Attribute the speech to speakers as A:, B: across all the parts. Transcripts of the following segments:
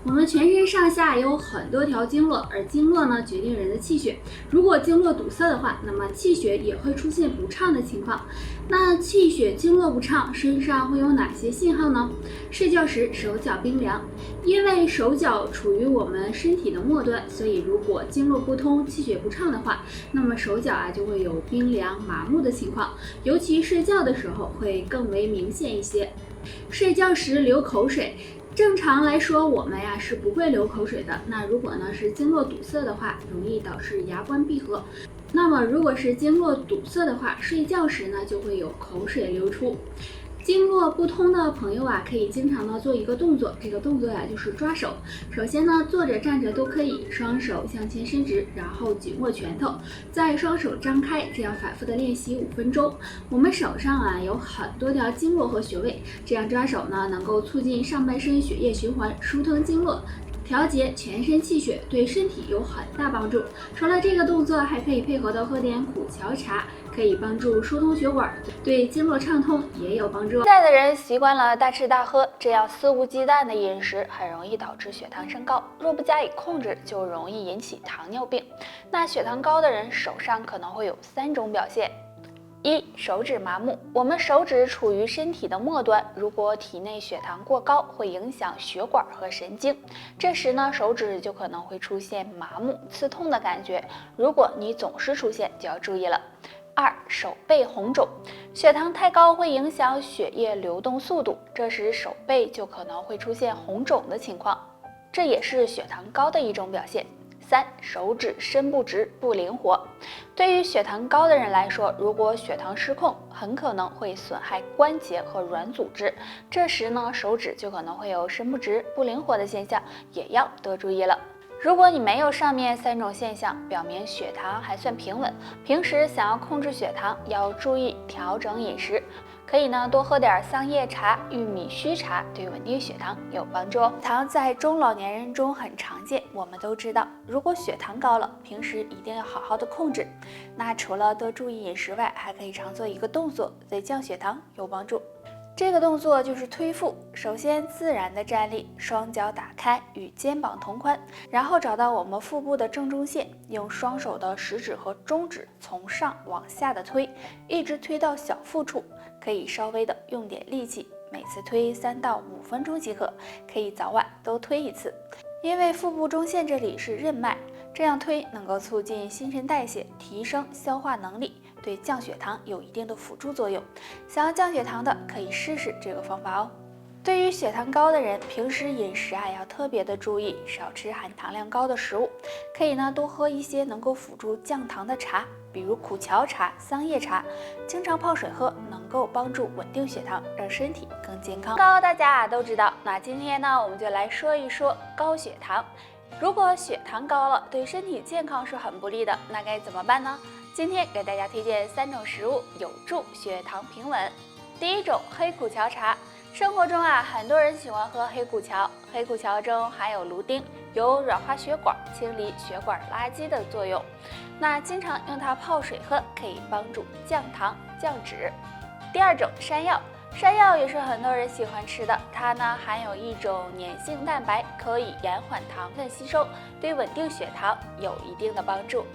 A: 我们全身上下有很多条经络，而经络呢决定人的气血。如果经络堵塞的话，那么气血也会出现不畅的情况。那气血经络不畅，身上会有哪些信号呢？睡觉时手脚冰凉，因为手脚处于我们身体的末端，所以如果经络不通、气血不畅的话，那么手脚就会有冰凉、麻木的情况，尤其睡觉的时候会更为明显一些。睡觉时流口水。正常来说，我们是不会流口水的。那如果是经络堵塞的话，容易导致牙关闭合。那么如果是经络堵塞的话，睡觉时呢就会有口水流出。经络不通的朋友可以经常做一个动作，这个动作就是抓手。首先呢，坐着站着都可以，双手向前伸直，然后紧握拳头，再双手张开，这样反复的练习5分钟。我们手上有很多条经络和穴位，这样抓手呢能够促进上半身血液循环，疏通经络，调节全身气血，对身体有很大帮助。除了这个动作，还可以配合的喝点苦荞茶，可以帮助疏通血管，对经络畅通也有帮助。
B: 现在的人习惯了大吃大喝，这样肆无忌惮的饮食很容易导致血糖升高，若不加以控制，就容易引起糖尿病。那血糖高的人手上可能会有3种表现。1. 手指麻木。我们手指处于身体的末端，如果体内血糖过高，会影响血管和神经，这时呢，手指就可能会出现麻木、刺痛的感觉。如果你总是出现，就要注意了。2. 手背红肿。血糖太高会影响血液流动速度，这时手背就可能会出现红肿的情况，这也是血糖高的一种表现。3. 手指伸不直、不灵活。对于血糖高的人来说，如果血糖失控，很可能会损害关节和软组织，这时呢，手指就可能会有伸不直、不灵活的现象，也要多注意了。如果你没有上面3种现象，表明血糖还算平稳，平时想要控制血糖，要注意调整饮食。可以呢多喝点桑叶茶、玉米须茶，对稳定血糖有帮助。糖在中老年人中很常见，我们都知道，如果血糖高了，平时一定要好好的控制。那除了多注意饮食外，还可以常做一个动作，对降血糖有帮助。这个动作就是推腹。首先自然的站立，双脚打开，与肩膀同宽，然后找到我们腹部的正中线，用双手的食指和中指从上往下的推，一直推到小腹处，可以稍微的用点力气，每次推3到5分钟即可，可以早晚都推一次。因为腹部中线这里是任脉，这样推能够促进新陈代谢，提升消化能力，对降血糖有一定的辅助作用。想要降血糖的可以试试这个方法哦。对于血糖高的人，平时饮食要特别的注意，少吃含糖量高的食物，可以呢多喝一些能够辅助降糖的茶，比如苦荞茶、桑叶茶，经常泡水喝，能够帮助稳定血糖，让身体更健康。高大家都知道，那今天呢我们就来说一说高血糖。如果血糖高了，对身体健康是很不利的，那该怎么办呢？今天给大家推荐3种食物，有助血糖平稳。第1种，黑苦荞茶。生活中很多人喜欢喝黑苦荞，黑苦荞中含有芦丁，有软化血管、清理血管垃圾的作用。那经常用它泡水喝，可以帮助降糖降脂。第2种，山药。山药也是很多人喜欢吃的，它呢含有一种粘性蛋白，可以延缓糖分吸收，对稳定血糖有一定的帮助。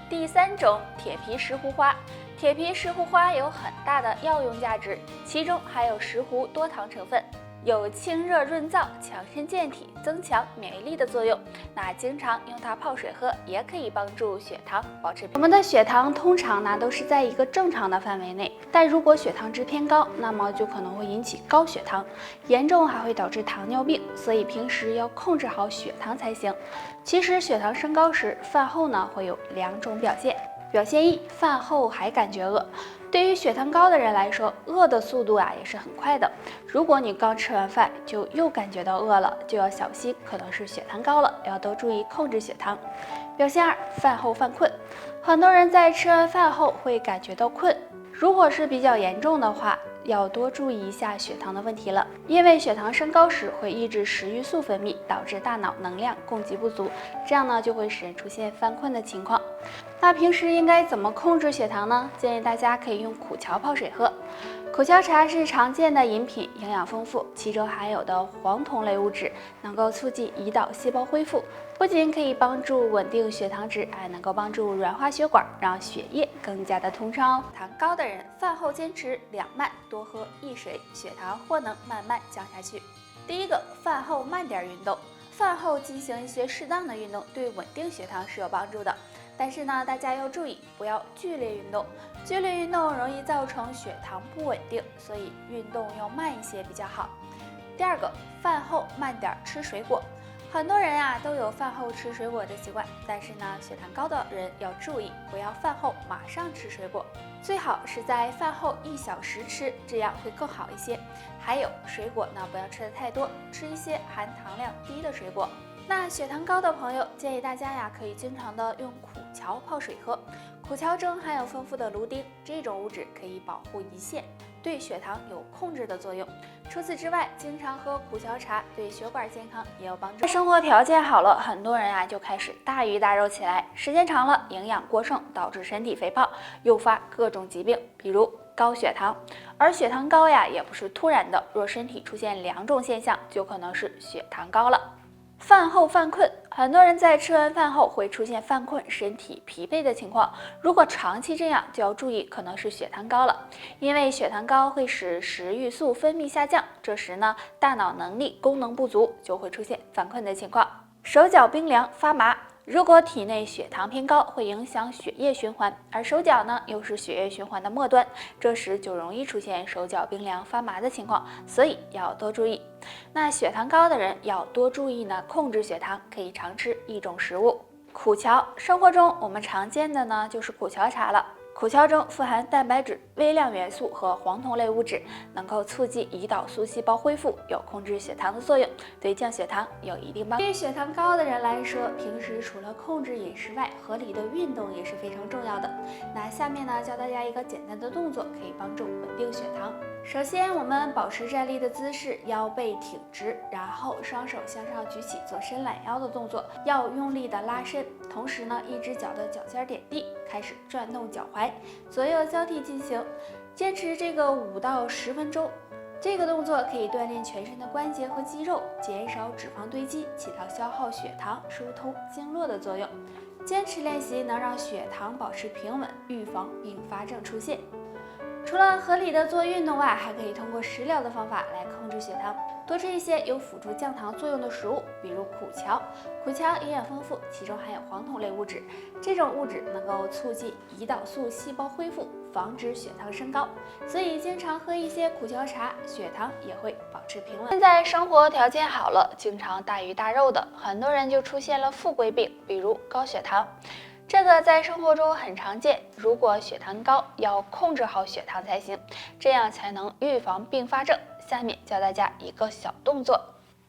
B: 第3种，铁皮石斛花。铁皮石斛花有很大的药用价值，其中含有石斛多糖成分，有清热润燥、强身健体、增强免疫力的作用。那经常用它泡水喝，也可以帮助血糖保持平稳。我们的血糖通常呢都是在一个正常的范围内，但如果血糖值偏高，那么就可能会引起高血糖，严重还会导致糖尿病，所以平时要控制好血糖才行。其实血糖升高时，饭后呢会有2种表现。表现1，饭后还感觉饿。对于血糖高的人来说，饿的速度也是很快的。如果你刚吃完饭就又感觉到饿了，就要小心，可能是血糖高了，要多注意控制血糖。表现2，饭后犯困。很多人在吃完饭后会感觉到困，如果是比较严重的话，要多注意一下血糖的问题了，因为血糖升高时会抑制食欲素分泌，导致大脑能量供给不足，这样呢就会使人出现犯困的情况。那平时应该怎么控制血糖呢？建议大家可以用苦荞泡水喝。苦荞茶是常见的饮品，营养丰富，其中含有的黄酮类物质能够促进胰岛细胞恢复，不仅可以帮助稳定血糖值，还能够帮助软化血管，让血液更加的通畅哦。糖高的人饭后坚持2慢，多喝易水，血糖或能慢慢降下去。第一个，饭后慢点运动。饭后进行一些适当的运动，对稳定血糖是有帮助的。但是呢，大家要注意，不要剧烈运动。剧烈运动容易造成血糖不稳定，所以运动要慢一些比较好。第二个，饭后慢点吃水果。很多人都有饭后吃水果的习惯，但是呢，血糖高的人要注意，不要饭后马上吃水果，最好是在饭后1小时吃，这样会更好一些。还有水果呢，不要吃的太多，吃一些含糖量低的水果。那血糖高的朋友，建议大家可以经常的用苦荞泡水喝。苦荞中含有丰富的芦丁，这种物质可以保护胰腺，对血糖有控制的作用。除此之外，经常喝苦荞茶对血管健康也有帮助。生活条件好了，很多人就开始大鱼大肉起来，时间长了，营养过剩，导致身体肥胖，诱发各种疾病，比如高血糖。而血糖高也不是突然的，若身体出现2种现象，就可能是血糖高了。饭后犯困，很多人在吃完饭后会出现犯困、身体疲惫的情况。如果长期这样，就要注意，可能是血糖高了。因为血糖高会使食欲素分泌下降，这时呢，大脑能力功能不足，就会出现犯困的情况。手脚冰凉、发麻。如果体内血糖偏高，会影响血液循环，而手脚呢又是血液循环的末端，这时就容易出现手脚冰凉、发麻的情况，所以要多注意。那血糖高的人要多注意呢，控制血糖，可以常吃一种食物苦荞。生活中我们常见的呢就是苦荞茶了。苦荞中富含蛋白质、微量元素和黄酮类物质，能够促进胰岛素细胞恢复，有控制血糖的作用，对降血糖有一定帮助。对于血糖高的人来说，平时除了控制饮食外，合理的运动也是非常重要的。那下面呢，教大家一个简单的动作，可以帮助稳定血糖。首先，我们保持站立的姿势，腰背挺直，然后双手向上举起，做伸懒腰的动作，要用力的拉伸，同时呢，一只脚的脚尖点地，开始转动脚踝，左右交替进行，坚持这个5到10分钟。这个动作可以锻炼全身的关节和肌肉，减少脂肪堆积，起到消耗血糖、疏通经络的作用。坚持练习能让血糖保持平稳，预防并发症出现。除了合理的做运动外，还可以通过食疗的方法来控制血糖，多吃一些有辅助降糖作用的食物，比如苦荞。苦荞营养丰富，其中含有黄酮类物质，这种物质能够促进胰岛素细胞恢复，防止血糖升高，所以经常喝一些苦荞茶，血糖也会保持平稳。现在生活条件好了，经常大鱼大肉的，很多人就出现了富贵病，比如高血糖。这个在生活中很常见，如果血糖高，要控制好血糖才行，这样才能预防并发症。下面教大家一个小动作，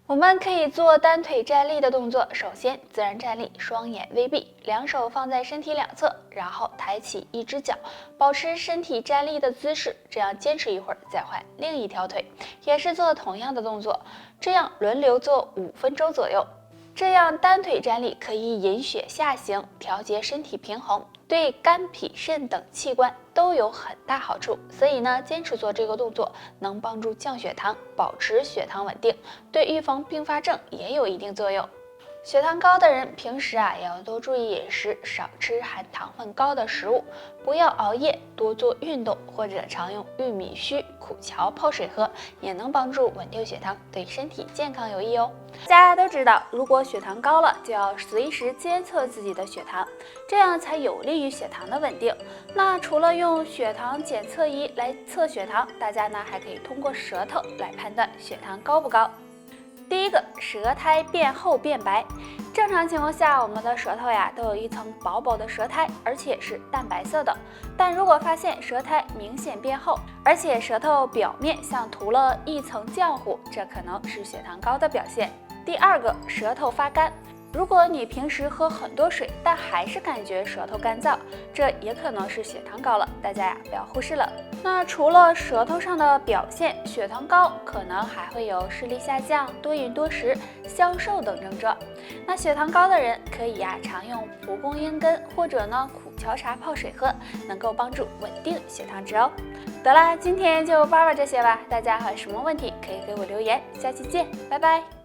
B: 我们可以做单腿站立的动作。首先自然站立，双眼微闭，2手放在身体两侧，然后抬起一只脚，保持身体站立的姿势，这样坚持一会儿再换另一条腿，也是做同样的动作，这样轮流做5分钟左右。这样单腿站立可以引血下行，调节身体平衡，对肝脾肾等器官都有很大好处。所以呢，坚持做这个动作能帮助降血糖，保持血糖稳定，对预防并发症也有一定作用。血糖高的人平时也要多注意饮食，少吃含糖分高的食物，不要熬夜，多做运动，或者常用玉米须、苦荞泡水喝，也能帮助稳定血糖，对身体健康有益哦。大家都知道，如果血糖高了，就要随时监测自己的血糖，这样才有利于血糖的稳定。那除了用血糖检测仪来测血糖，大家呢还可以通过舌头来判断血糖高不高。第一个，舌苔变厚变白。正常情况下，我们的舌头都有一层薄薄的舌苔，而且是淡白色的。但如果发现舌苔明显变厚，而且舌头表面像涂了一层浆糊，这可能是血糖高的表现。第二个，舌头发干。如果你平时喝很多水，但还是感觉舌头干燥，这也可能是血糖高了，大家呀不要忽视了。那除了舌头上的表现，血糖高可能还会有视力下降、多饮多食、消瘦等症状。那血糖高的人可以常用蒲公英根或者苦荞茶泡水喝，能够帮助稳定血糖值哦。得啦，今天就叭叭这些吧，大家还有什么问题可以给我留言，下期见，拜拜。